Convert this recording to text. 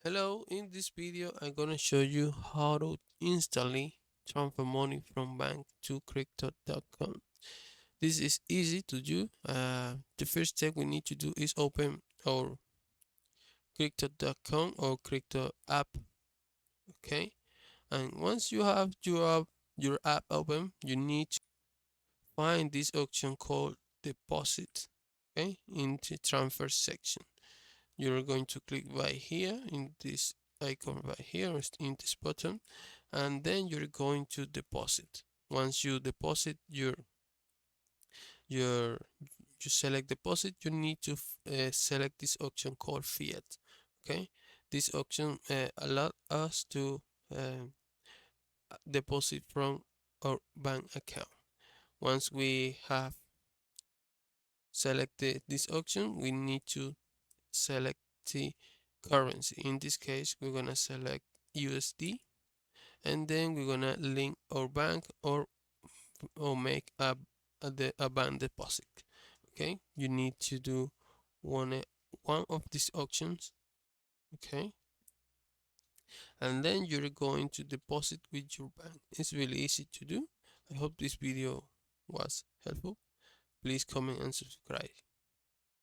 Hello, in this video I'm gonna show you how to instantly transfer money from bank to crypto.com. This is easy to do. The first step we need to do is open our crypto.com or crypto app. Okay, and once you have your app open, you need to find this option called deposit. Okay, in the transfer section. You're going to click right here in this icon right here in this button, and then you're going to deposit. Once you deposit your you select deposit, you need to select this option called fiat. Okay, this option allows us to uh, deposit from our bank account. Once we have selected this option, we need to select the currency. In this case, we're gonna select USD, and then we're gonna link our bank or make a bank deposit. Okay, you need to do one one of these options. Okay, and then you're going to deposit with your bank. It's really easy to do. I hope this video was helpful. Please comment and subscribe.